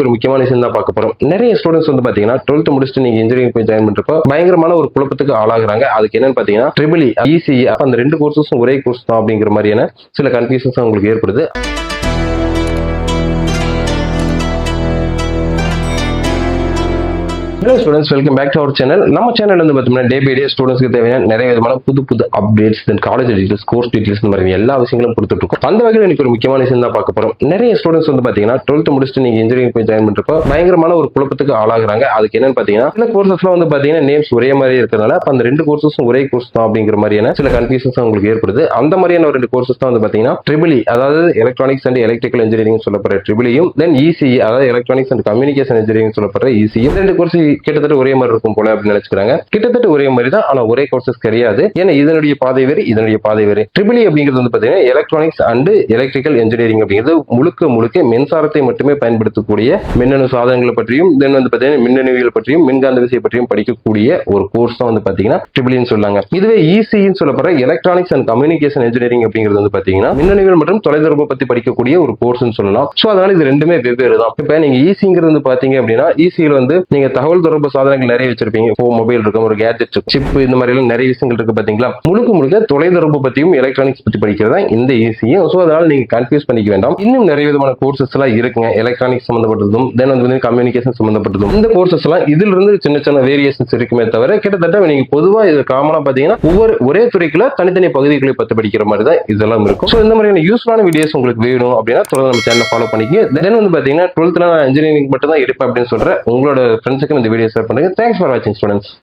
ஒரு முக்கியமான விஷயம் தான் பார்க்க போறோம். நிறைய ஸ்டூடெண்ட்ஸ் வந்து பாத்தீங்கன்னா 12th முடிச்சுட்டு நீங்க இன்ஜினியரிங் போய் ஜாயின் பண்றப்போ பயங்கரமான ஒரு குழப்பத்துக்கு ஆளாகுறாங்க. அதுக்கு என்னன்னு பாத்தீங்கன்னா ட்ரிபிள் இசிஇ அந்த ரெண்டு கோர்சஸும் ஒரே கோர்ஸ் தான் அப்படிங்கிற மாதிரியான சில கன்ஃபியூஷன்ஸ் உங்களுக்கு ஏற்படுது. Hello students, welcome back to our channel. நம்ம சேனல் வந்து பார்த்தோம்னா டே பை டே ஸ்டூடெண்ட்ஸ்க்கு தேவையான நிறைய விதமான புது அப்டேட்ஸ், தென் காலேஜ் டீடைல்ஸ், கோர்ஸ் டீடைல்ஸ் இந்த மாதிரி எல்லா விஷயங்களும் கொடுத்துட்டு இருக்கோம். அந்த வகையில் எனக்கு ஒரு முக்கியமான விஷயம் தான் பார்க்க போறோம். நிறைய ஸ்டூடெண்ட்ஸ் வந்து பார்த்தீங்கன்னா 12th முடிச்சுட்டு நீங்க இன்ஜினியரிங் போய் ஜாயின் பண்றப்போ பயங்கரமான ஒரு குழப்பத்துக்கு ஆளாகுறாங்க. அதுக்கு என்னன்னு பார்த்தீங்கன்னா சில கோர்சஸ்லாம் வந்து பார்த்தீங்கன்னா நேம்ஸ் ஒரே மாதிரி இருக்கிறதுனால அப்ப அந்த ரெண்டு கோர்சஸும் ஒரே கோர்ஸ் தான் அப்படிங்கிற மாதிரியான சில கன்ஃபியூஷன்ஸ் உங்களுக்கு ஏற்படுது. அந்த மாதிரியான ஒரு ரெண்டு கோர்சஸ் தான் வந்து பார்த்தீங்கன்னா ட்ரிபிள் அதாவது எலக்ட்ரானிக்ஸ் அண்ட் எலக்ட்ரிக்கல் இன்ஜினியரிங் சொல்லப்படுற ட்ரிபிளையும், தென் இசிஇ அதாவது எலக்ட்ரானிக்ஸ் அண்ட் கம்யூனிகேஷன் இன்ஜினியரிங் சொல்லப்படுற இசிஇ ரெண்டு கோர்ஸ் கிட்டத்தட்ட ஒரே மாதிரி இருக்கும் போல அப்படின்னு நினைச்சுக்கிறாங்க. கிட்டத்தட்ட ஒரே மாதிரி தான், ஆனா ஒரே கோர்சஸ் கிடையாது. ஏன்னா இதனுடைய பாதை வேறு, இதனுடைய பாதை வேறு. ட்ரிபிள் அப்படிங்கிறது வந்து பாத்தீங்கன்னா எலக்ட்ரானிக்ஸ் அண்ட் எலக்ட்ரிக்கல் இன்ஜினியரிங் அப்படிங்கிறது முழுக்க மின்சாரத்தை மட்டுமே பயன்படுத்தக்கூடிய மின்னணு சாதனங்களை பற்றியும், தென் வந்து பாத்தீங்கன்னா மின்னணுவியல் பற்றியும் மின்காந்த விசை பற்றியும் படிக்கக்கூடிய ஒரு கோர்ஸ் தான் வந்து பாத்தீங்கன்னா ட்ரிபிள்னு சொல்றாங்க. இதுவே இசின்னு சொல்லப்படுற எலக்ட்ரானிக்ஸ் அண்ட் கம்யூனிகேஷன் இன்ஜினியரிங் அப்படிங்கிறது வந்து பாத்தீங்கன்னா மின்னணுவியல் மற்றும் தொலைதொடர்பு பத்தி படிக்கக்கூடிய ஒரு கோர்ஸ்னு சொல்லலாம். சோ அதனால இது ரெண்டுமே வெவ்வேறு தான். இப்ப நீங்க இசிங்கிறது வந்து பாத்தீங்க அப்படின்னா இசியில் வந்து நீங்க தகவல் தொடர்பு சாதனங்கள் நிறைய வச்சிருப்பீங்க. மொபைல் இருக்கும், ஒரு கேஜெட், சிப், இந்த மாதிரி எல்லாம் நிறைய விஷயங்கள் இருக்கு பாத்தீங்களா. முழுக்க தொலைதொடர்பு பத்தியும் எலக்ட்ரானிக்ஸ் பத்தி படிக்கிறதா இந்த ஈஸியும். சோ அதனால நீங்க கன்ஃபியூஸ் பண்ணிக்க வேண்டாம். இன்னும் நிறைய விதமான கோர்சஸ் எல்லாம் இருக்குங்க. எலக்ட்ரானிக்ஸ் சம்பந்தப்பட்டதும், தென் வந்து கம்யூனிகேஷன் சம்பந்தப்பட்டதும். இந்த கோர்சஸ் எல்லாம் இதுல இருந்து சின்ன வேரியேஷன்ஸ் இருக்குமே தவிர கிட்டத்தட்ட நீங்க பொதுவா இது காமனா பாத்தீங்கன்னா ஒரே துறைக்குள்ள தனித்தனி பகுதிகளை பத்தி படிக்கிற மாதிரி தான் இதெல்லாம் இருக்கும். சோ இந்த மாதிரியான யூஸ்ஃபுல்லான வீடியோஸ் உங்களுக்கு வேணும் அப்படின்னா தொடர்ந்து நம்ம சேனலை ஃபாலோ பண்ணிக்க. தென் வந்து பாத்தீங்கன்னா 12th நான் இன்ஜினியரிங் மட்டும் தான் எடுப்பேன் அப்படின்னு சொல்ற உங்களோட ஃப்ரெண்ட்ஸுக்கு இந்த வீடியோ ஷேர் பண்ணுங்க. தேங்க்ஸ் ஃபார் வாட்சிங் ஸ்டூடெண்ட்ஸ்.